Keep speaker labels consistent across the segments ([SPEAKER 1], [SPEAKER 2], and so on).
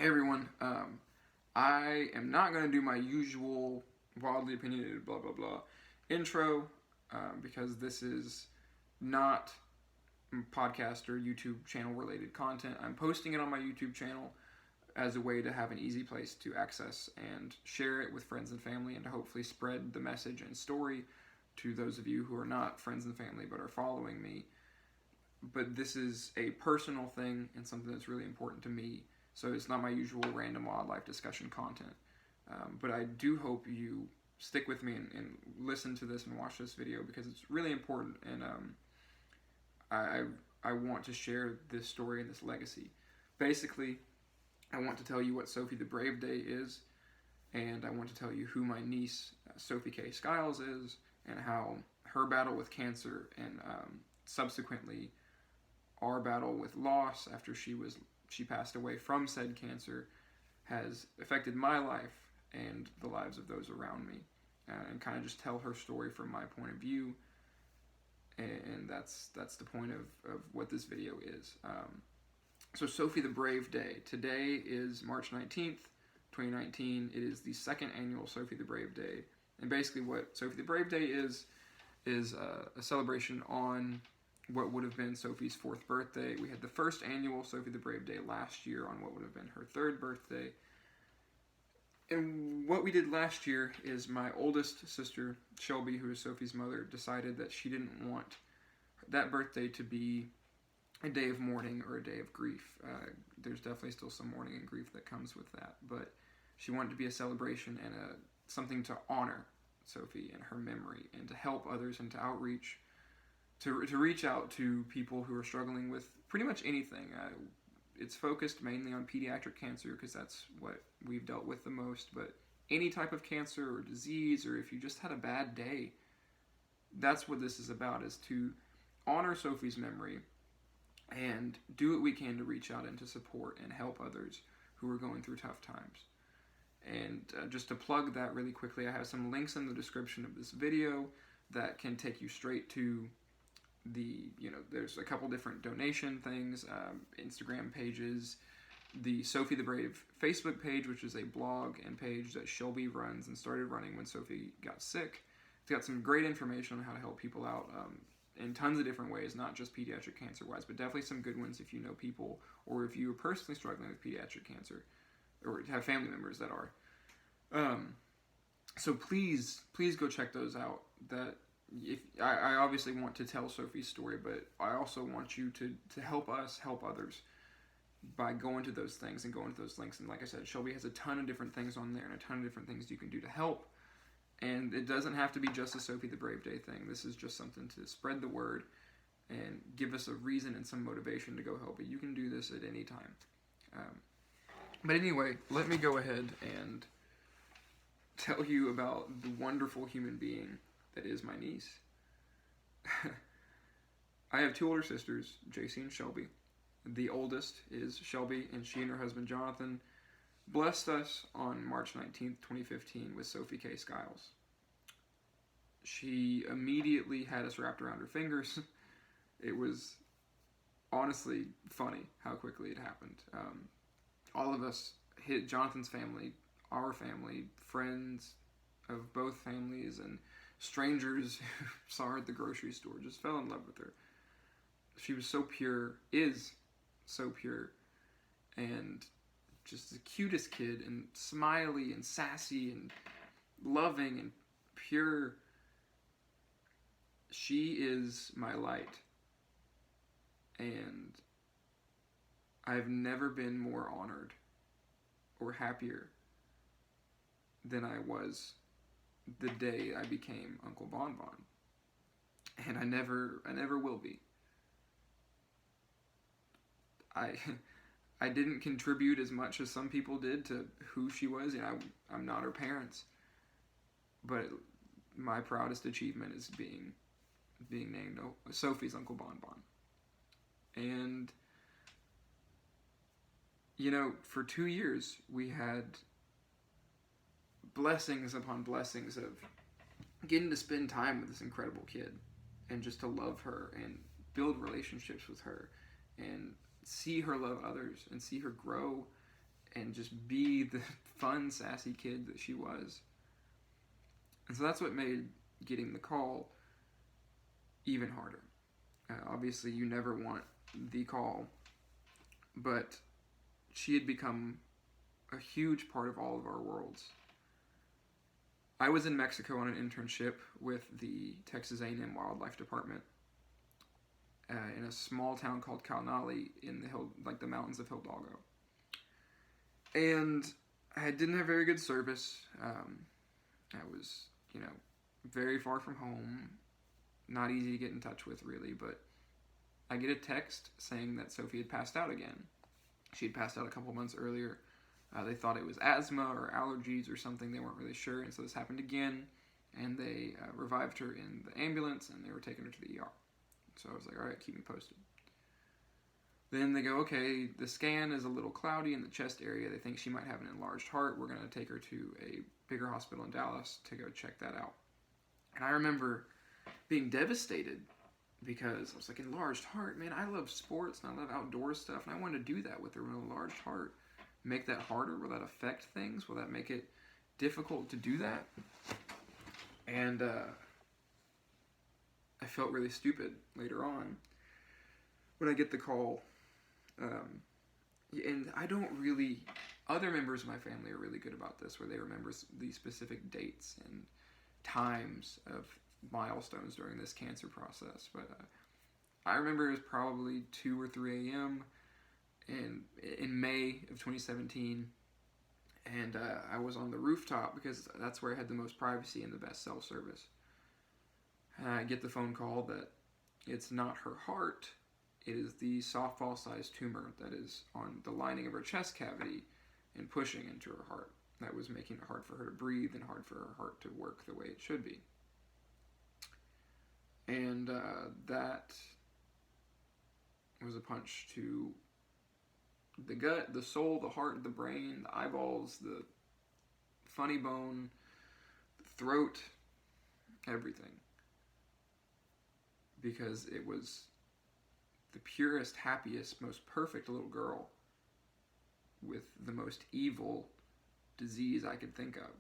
[SPEAKER 1] Hey everyone, I am not going to do my usual wildly opinionated blah blah blah intro because this is not podcast or YouTube channel related content. I'm posting it on my YouTube channel as a way to have an easy place to access and share it with friends and family, and to hopefully spread the message and story to those of you who are not friends and family but are following me. But this is a personal thing and something that's really important to me. So it's not my usual random wildlife discussion content. But I do hope you stick with me and listen to this and watch this video because it's really important, and I want to share this story and this legacy. Basically, I want to tell you what Sophie the Brave Day is, and I want to tell you who my niece, Sophie K. Skiles, is, and how her battle with cancer and subsequently our battle with loss after she passed away from said cancer has affected my life and the lives of those around me, and kind of just tell her story from my point of view. And that's the point of what this video is. So Sophie the Brave Day. Today is March 19th, 2019. It is the second annual Sophie the Brave Day. And basically what Sophie the Brave Day is a celebration on what would have been Sophie's 4th birthday. We had the first annual Sophie the Brave Day last year on what would have been her 3rd birthday. And what we did last year is my oldest sister, Shelby, who is Sophie's mother, decided that she didn't want that birthday to be a day of mourning or a day of grief. There's definitely still some mourning and grief that comes with that, but she wanted to be a celebration and something to honor Sophie and her memory, and to help others, and to outreach, to reach out to people who are struggling with pretty much anything. It's focused mainly on pediatric cancer because that's what we've dealt with the most, but any type of cancer or disease, or if you just had a bad day, that's what this is about, is to honor Sophie's memory and do what we can to reach out and to support and help others who are going through tough times. And just to plug that really quickly, I have some links in the description of this video that can take you straight to there's a couple different donation things, Instagram pages, the Sophie the Brave Facebook page, which is a blog and page that Shelby runs and started running when Sophie got sick. It's got some great information on how to help people out in tons of different ways, not just pediatric cancer wise, but definitely some good ones if you know people, or if you are personally struggling with pediatric cancer, or have family members that are. So please go check those out. If I obviously want to tell Sophie's story, but I also want you to help us help others by going to those things and going to those links. And like I said, Shelby has a ton of different things on there and a ton of different things you can do to help. And it doesn't have to be just a Sophie the Brave Day thing. This is just something to spread the word and give us a reason and some motivation to go help. But you can do this at any time. But anyway, let me go ahead and tell you about the wonderful human being that is my niece. I have 2 older sisters, JC and Shelby. The oldest is Shelby, and she and her husband Jonathan blessed us on March 19th, 2015 with Sophie K. Skiles. She immediately had us wrapped around her fingers. It was honestly funny how quickly it happened. All of us, Jonathan's family, our family, friends of both families, and strangers who saw her at the grocery store just fell in love with her. She was so pure, is so pure, and just the cutest kid, and smiley and sassy and loving and pure. She is my light, and I've never been more honored or happier than I was the day I became Uncle Bon Bon. And I never will be. I didn't contribute as much as some people did to who she was. I'm not her parents. But my proudest achievement is being named Sophie's Uncle Bon Bon. And for 2 years we had blessings upon blessings of getting to spend time with this incredible kid, and just to love her and build relationships with her and see her love others and see her grow and just be the fun, sassy kid that she was. And so that's what made getting the call even harder. Obviously, you never want the call, but she had become a huge part of all of our worlds. I was in Mexico on an internship with the Texas A&M Wildlife Department in a small town called Calnali in the mountains of Hidalgo. And I didn't have very good service. I was, very far from home, not easy to get in touch with, really, but I get a text saying that Sophie had passed out again. She had passed out a couple months earlier. They thought it was asthma or allergies or something. They weren't really sure, and so this happened again, and they revived her in the ambulance, and they were taking her to the ER. So I was like, all right, keep me posted. Then they go, okay, the scan is a little cloudy in the chest area. They think she might have an enlarged heart. We're going to take her to a bigger hospital in Dallas to go check that out. And I remember being devastated because I was like, enlarged heart, man, I love sports and I love outdoor stuff, and I wanted to do that with her with an enlarged heart. Make that harder? Will that affect things? Will that make it difficult to do that? And I felt really stupid later on when I get the call. And I don't really, other members of my family are really good about this, where they remember the specific dates and times of milestones during this cancer process. But I remember it was probably 2 or 3 a.m. in May of 2017, and I was on the rooftop because that's where I had the most privacy and the best cell service. And I get the phone call that it's not her heart, it is the softball-sized tumor that is on the lining of her chest cavity and pushing into her heart. That was making it hard for her to breathe and hard for her heart to work the way it should be. And that was a punch to the gut, the soul, the heart, the brain, the eyeballs, the funny bone, the throat, everything. Because it was the purest, happiest, most perfect little girl with the most evil disease I could think of.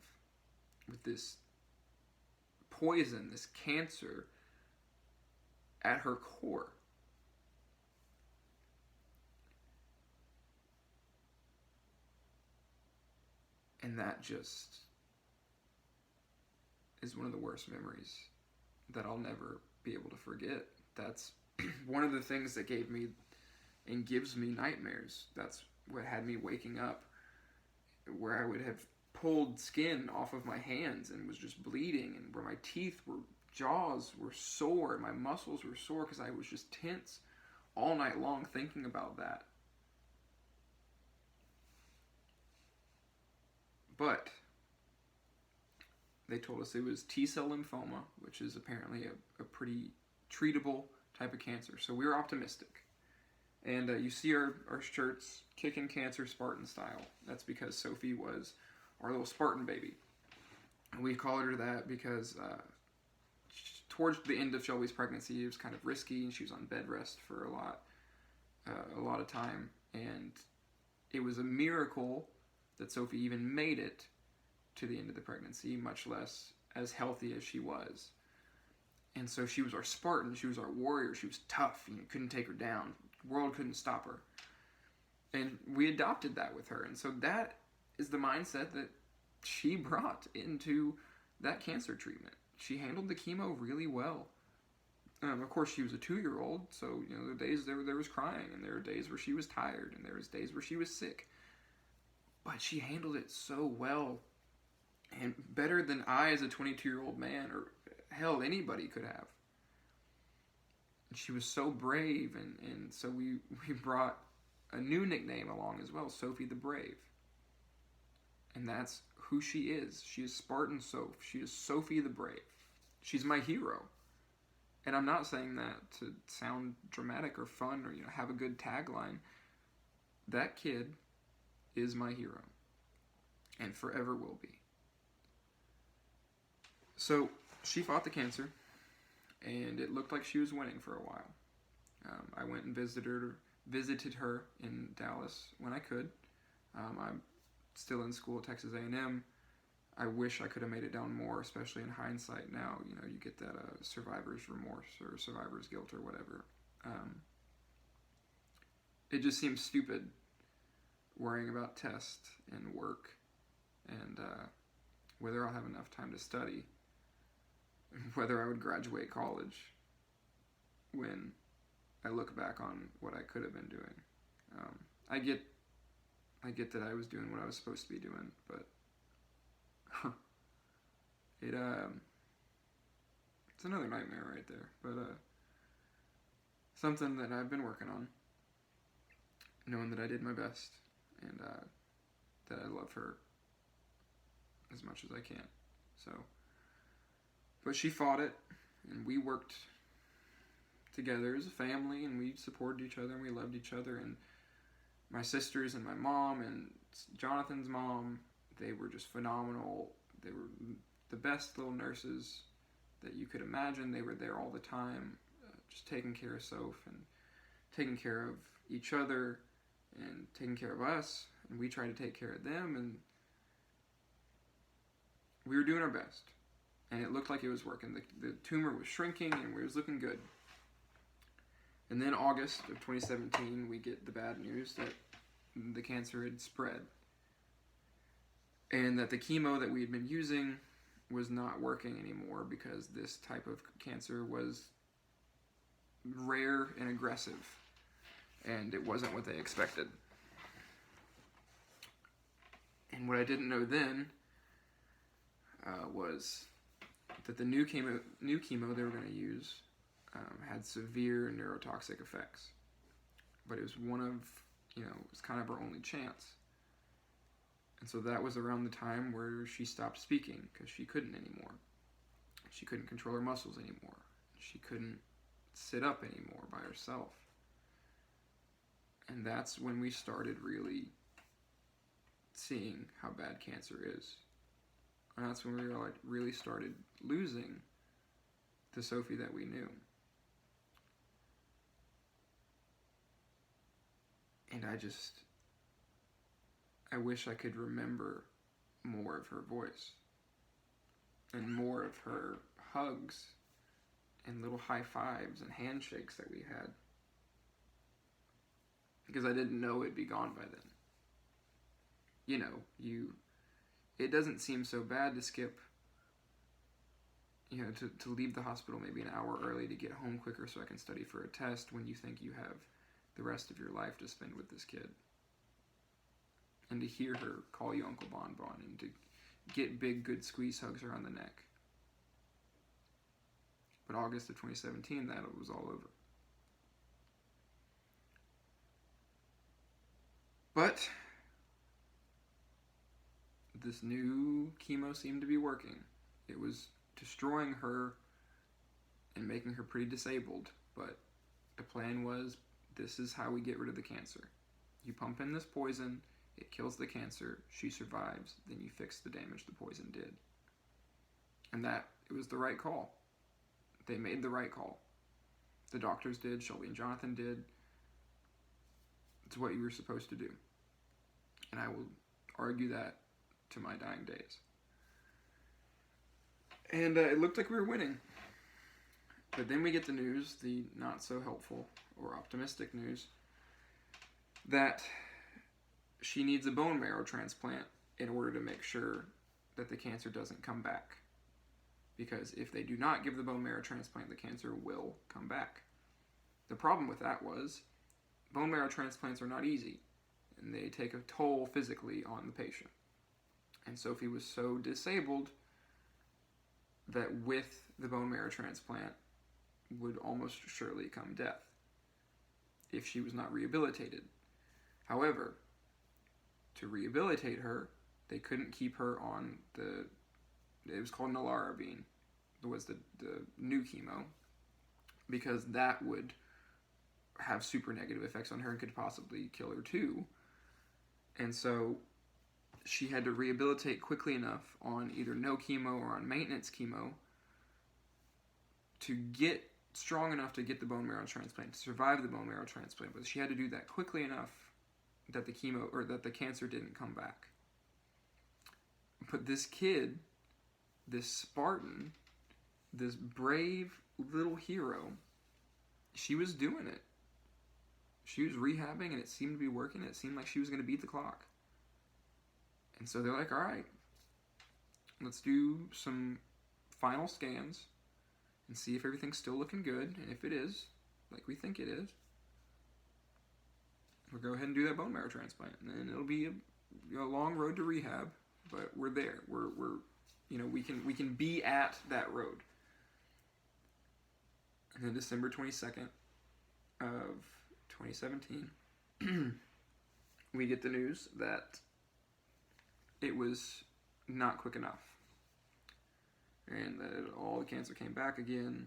[SPEAKER 1] With this poison, this cancer at her core. And that just is one of the worst memories that I'll never be able to forget. That's one of the things that gave me and gives me nightmares. That's what had me waking up, where I would have pulled skin off of my hands and was just bleeding, and where my jaws were sore, my muscles were sore because I was just tense all night long thinking about that. But they told us it was T-cell lymphoma, which is apparently a pretty treatable type of cancer. So we were optimistic. And you see our shirts, Kicking Cancer Spartan style. That's because Sophie was our little Spartan baby. And we called her that because towards the end of Shelby's pregnancy, it was kind of risky, and she was on bed rest for a lot of time. And it was a miracle that Sophie even made it to the end of the pregnancy, much less as healthy as she was. And so she was our Spartan, she was our warrior, she was tough, couldn't take her down. The world couldn't stop her. And we adopted that with her. And so that is the mindset that she brought into that cancer treatment. She handled the chemo really well. Of course, she was a 2-year-old, so there were days there was crying, and there were days where she was tired, and there was days where she was sick. But she handled it so well, and better than I as a 22-year-old man, or hell, anybody could have. And she was so brave, and so we brought a new nickname along as well, Sophie the Brave. And that's who she is. She is Spartan Soph. She is Sophie the Brave. She's my hero. And I'm not saying that to sound dramatic or fun or have a good tagline. That kid is my hero, and forever will be. So she fought the cancer, and it looked like she was winning for a while. I went and visited her in Dallas when I could. I still in school at Texas A&M. I wish I could have made it down more, especially in hindsight now. You know, you get that survivor's remorse or survivor's guilt or whatever. It just seems stupid worrying about tests and work and whether I'll have enough time to study, whether I would graduate college when I look back on what I could have been doing. I get that I was doing what I was supposed to be doing, but it's another nightmare right there. But something that I've been working on, knowing that I did my best and that I love her as much as I can. So, but she fought it, and we worked together as a family, and we supported each other, and we loved each other, and my sisters and my mom and Jonathan's mom, they were just phenomenal. They were the best little nurses that you could imagine. They were there all the time, just taking care of Soph and taking care of each other and taking care of us, and we tried to take care of them, and we were doing our best, and it looked like it was working. The tumor was shrinking, and it was looking good. And then August of 2017, we get the bad news that the cancer had spread, and that the chemo that we had been using was not working anymore because this type of cancer was rare and aggressive, and it wasn't what they expected. And what I didn't know then was that the new chemo they were going to use had severe neurotoxic effects. But it was one of, it was kind of our only chance. And so that was around the time where she stopped speaking because she couldn't anymore. She couldn't control her muscles anymore. She couldn't sit up anymore by herself. And that's when we started really seeing how bad cancer is. And that's when we really started losing the Sophie that we knew. And I wish I could remember more of her voice and more of her hugs and little high fives and handshakes that we had. Because I didn't know it'd be gone by then. It doesn't seem so bad to skip, to leave the hospital maybe an hour early to get home quicker so I can study for a test when you think you have the rest of your life to spend with this kid. And to hear her call you Uncle Bon Bon and to get big, good squeeze hugs around the neck. But August of 2017, that was all over. But this new chemo seemed to be working. It was destroying her and making her pretty disabled, but the plan was, this is how we get rid of the cancer. You pump in this poison, it kills the cancer, she survives, then you fix the damage the poison did. And it was the right call. They made the right call. The doctors did, Shelby and Jonathan did. It's what you were supposed to do. And I will argue that to my dying days. And it looked like we were winning. But then we get the news, the not so helpful or optimistic news, that she needs a bone marrow transplant in order to make sure that the cancer doesn't come back. Because if they do not give the bone marrow transplant, the cancer will come back. The problem with that was, bone marrow transplants are not easy, and they take a toll physically on the patient. And Sophie was so disabled that with the bone marrow transplant would almost surely come death if she was not rehabilitated. However, to rehabilitate her, they couldn't keep her on it was called Nelarabine, was the new chemo, because that would have super negative effects on her and could possibly kill her too. And so she had to rehabilitate quickly enough on either no chemo or on maintenance chemo to get strong enough to get the bone marrow transplant, to survive the bone marrow transplant. But she had to do that quickly enough that the cancer didn't come back. But this kid, this Spartan, this brave little hero, she was doing it. She was rehabbing, and it seemed to be working. It seemed like she was going to beat the clock. And so they're like, all right, let's do some final scans and see if everything's still looking good. And if it is, like we think it is, we'll go ahead and do that bone marrow transplant. And it'll be a long road to rehab, but we're there. We're we can be at that road. And then December 22nd of 2017, we get the news that it was not quick enough, and that all the cancer came back again,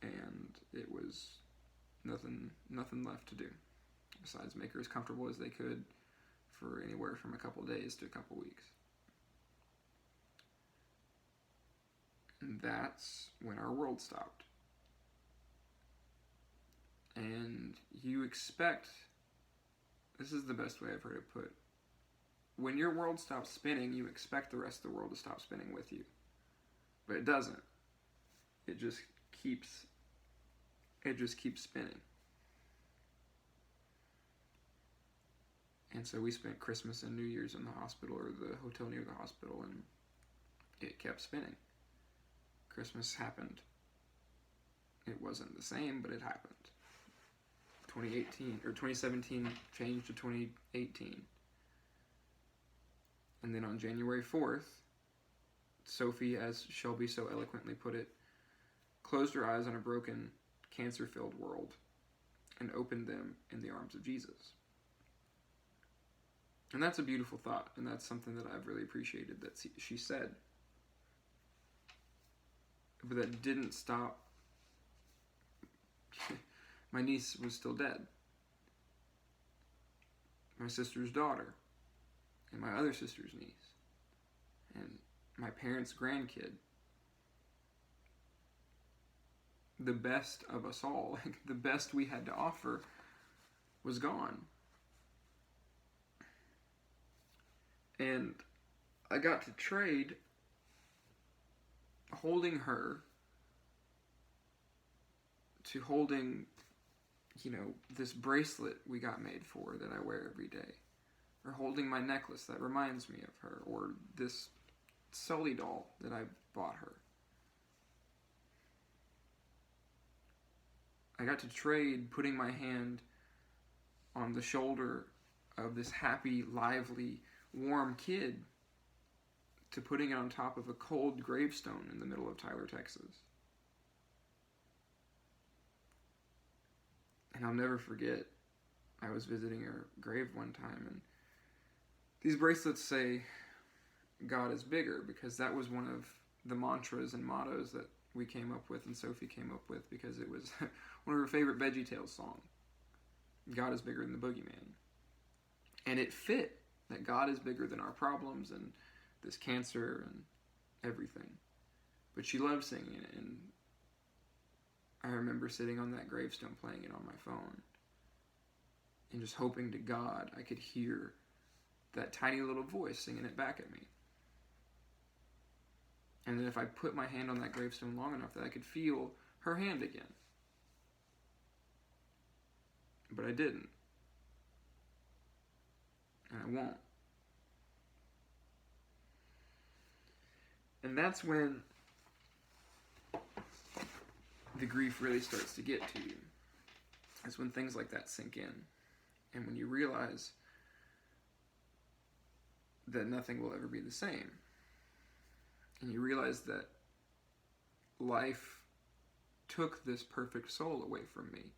[SPEAKER 1] and it was nothing left to do besides make her as comfortable as they could for anywhere from a couple days to a couple weeks. And that's when our world stopped. And you expect, this is the best way I've heard it put, when your world stops spinning, you expect the rest of the world to stop spinning with you. But it doesn't. It just keeps spinning. And so we spent Christmas and New Year's in the hospital, or the hotel near the hospital, and it kept spinning. Christmas happened. It wasn't the same, but it happened. 2017 changed to 2018. And then on January 4th, Sophie, as Shelby so eloquently put it, closed her eyes on a broken, cancer-filled world and opened them in the arms of Jesus. And that's a beautiful thought, and that's something that I've really appreciated that she said. But that didn't stop. My niece was still dead. My sister's daughter. And my other sister's niece. And my parents' grandkid. The best of us all, like the best we had to offer, was gone. And I got to trade holding her to holding, this bracelet we got made for that I wear every day. Or holding my necklace that reminds me of her. Or this Sully doll that I bought her. I got to trade putting my hand on the shoulder of this happy, lively, warm kid to putting it on top of a cold gravestone in the middle of Tyler, Texas. And I'll never forget, I was visiting her grave one time, and these bracelets say, God is bigger, because that was one of the mantras and mottos that we came up with and Sophie came up with, because it was one of her favorite VeggieTales songs. God is bigger than the boogeyman. And it fit, that God is bigger than our problems and this cancer and everything. But she loved singing it, and I remember sitting on that gravestone playing it on my phone and just hoping to God I could hear that tiny little voice singing it back at me. And then if I put my hand on that gravestone long enough that I could feel her hand again. But I didn't. And I won't. And that's when the grief really starts to get to you. That's when things like that sink in. And when you realize that nothing will ever be the same. And you realize that life took this perfect soul away from me.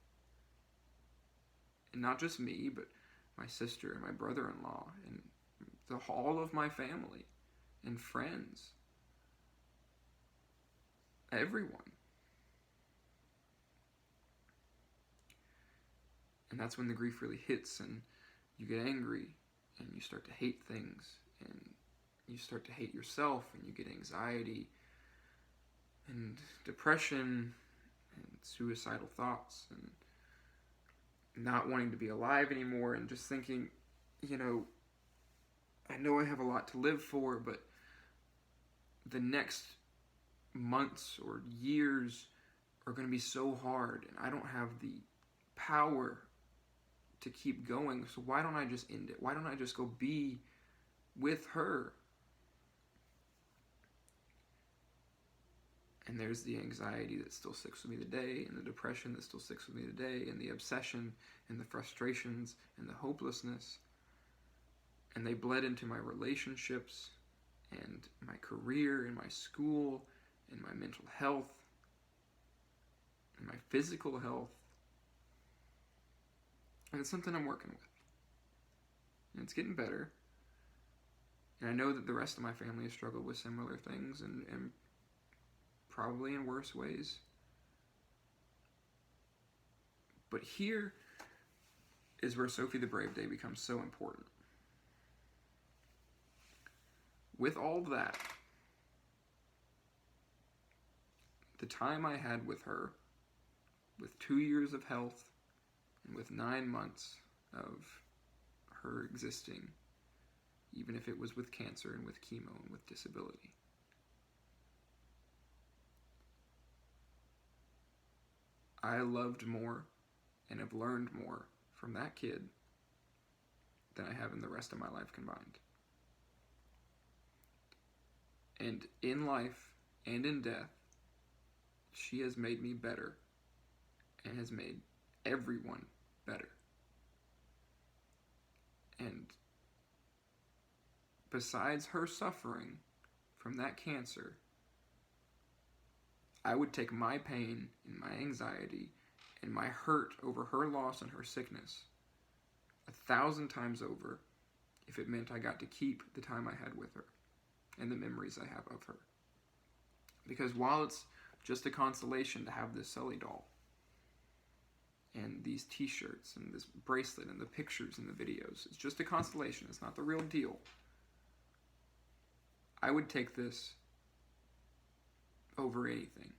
[SPEAKER 1] And not just me, but my sister and my brother-in-law and all of my family and friends. Everyone. And that's when the grief really hits, and you get angry, and you start to hate things, and you start to hate yourself, and you get anxiety, and depression, and suicidal thoughts, and not wanting to be alive anymore, and just thinking, I know I have a lot to live for, but the next months or years are going to be so hard, and I don't have the power to keep going, so why don't I just end it? Why don't I just go be with her? And there's the anxiety that still sticks with me today, and the depression that still sticks with me today, and the obsession, and the frustrations, and the hopelessness. And they bled into my relationships, and my career, and my school, and my mental health, and my physical health. And it's something I'm working with. And it's getting better. And I know that the rest of my family has struggled with similar things, and probably in worse ways. But here is where Sophie the Brave Day becomes so important. With all that, the time I had with her, with 2 years of health, and with 9 months of her existing, even if it was with cancer and with chemo and with disability, I loved more and have learned more from that kid than I have in the rest of my life combined. And in life and in death, she has made me better and has made everyone better. And besides her suffering from that cancer, I would take my pain and my anxiety and my hurt over her loss and her sickness 1,000 times over if it meant I got to keep the time I had with her and the memories I have of her. Because while it's just a consolation to have this Sully doll and these t-shirts and this bracelet and the pictures and the videos, it's just a consolation, it's not the real deal. I would take this over anything.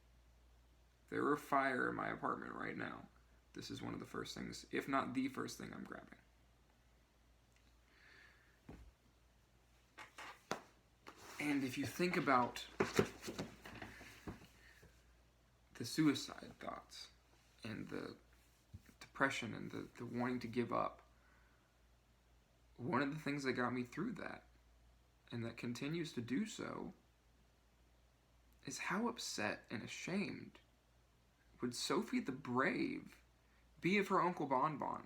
[SPEAKER 1] If there were a fire in my apartment right now, this is one of the first things, if not the first thing, I'm grabbing. And if you think about the suicide thoughts and the depression and the wanting to give up, one of the things that got me through that, and that continues to do so, is how upset and ashamed would Sophie the Brave be of her Uncle Bonbon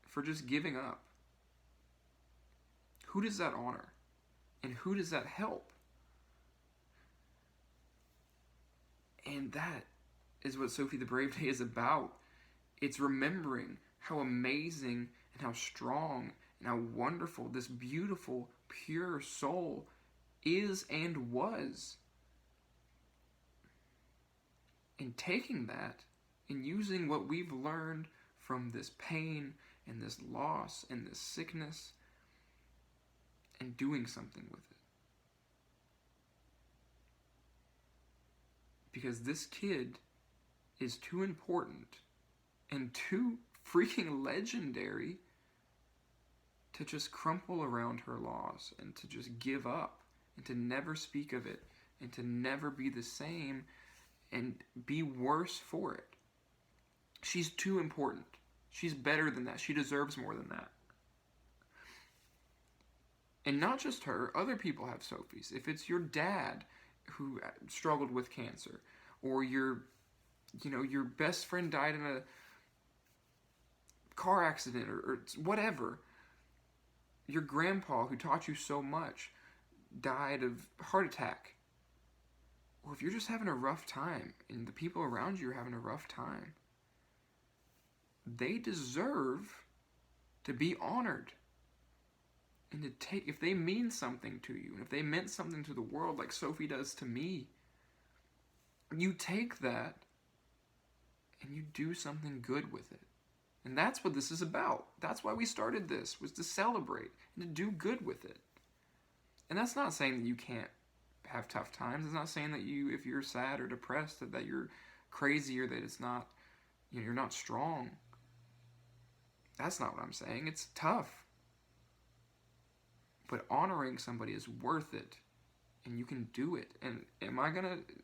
[SPEAKER 1] for just giving up? Who does that honor? And who does that help? And that is what Sophie the Brave Day is about. It's remembering how amazing and how strong and how wonderful this beautiful, pure soul is and was. And taking that and using what we've learned from this pain and this loss and this sickness and doing something with it. Because this kid is too important and too freaking legendary to just crumple around her loss and to just give up and to never speak of it and to never be the same and be worse for it. She's too important. She's better than that. She deserves more than that. And not just her, other people have Sophies. If it's your dad who struggled with cancer, or your best friend died in a car accident, or whatever. Your grandpa who taught you so much died of heart attack. Or if you're just having a rough time, and the people around you are having a rough time, they deserve to be honored. And to take, if they mean something to you, and if they meant something to the world like Sophie does to me, you take that and you do something good with it. And that's what this is about. That's why we started this, was to celebrate and to do good with it. And that's not saying that you can't have tough times. It's not saying that you, if you're sad or depressed, that you're crazy or that it's not, you're not strong. That's not what I'm saying. It's tough. But honoring somebody is worth it and you can do it. And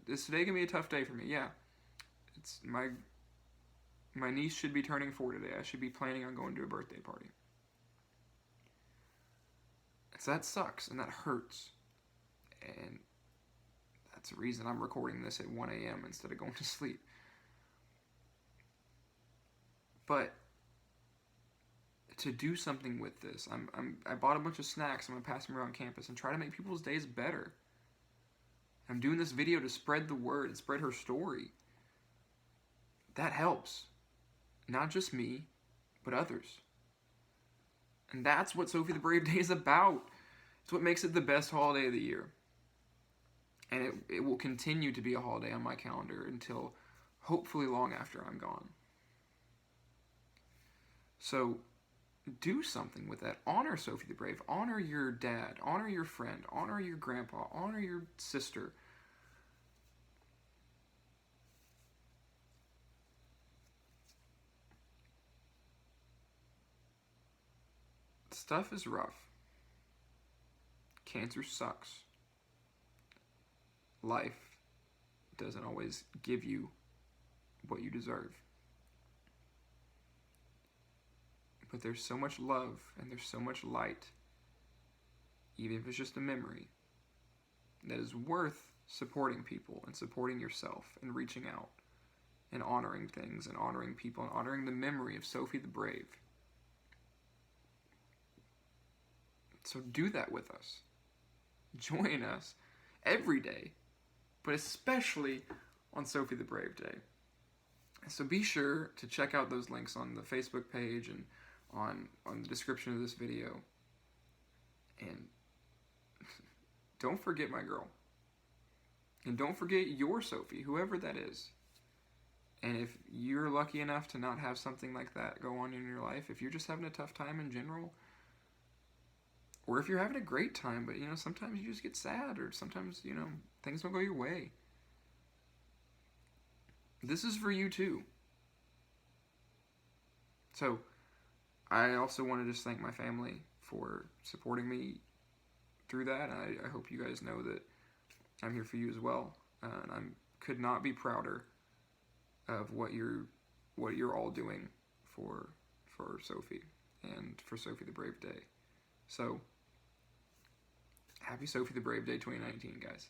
[SPEAKER 1] is today gonna be a tough day for me? Yeah. It's my niece should be turning 4 today. I should be planning on going to a birthday party. So that sucks and that hurts. And that's the reason I'm recording this at 1 a.m. instead of going to sleep. But to do something with this, I bought a bunch of snacks. I'm gonna pass them around campus and try to make people's days better. I'm doing this video to spread the word and spread her story. That helps. Not just me, but others. And that's what Sophie the Brave Day is about. It's what makes it the best holiday of the year. And it will continue to be a holiday on my calendar until hopefully long after I'm gone. So do something with that. Honor Sophie the Brave. Honor your dad. Honor your friend. Honor your grandpa. Honor your sister. Stuff is rough. Cancer sucks. Life doesn't always give you what you deserve. But there's so much love and there's so much light, even if it's just a memory, that is worth supporting people and supporting yourself and reaching out and honoring things and honoring people and honoring the memory of Sophie the Brave. So do that with us. Join us every day, but especially on Sophie the Brave Day. So be sure to check out those links on the Facebook page and on the description of this video. And don't forget my girl. And don't forget your Sophie, whoever that is. And if you're lucky enough to not have something like that go on in your life, if you're just having a tough time in general, or if you're having a great time, but, sometimes you just get sad, or sometimes, things don't go your way. This is for you, too. So, I also want to just thank my family for supporting me through that. I hope you guys know that I'm here for you as well. And I could not be prouder of what you're all doing for Sophie and for Sophie the Brave Day. So, happy Sophie the Brave Day 2019, guys.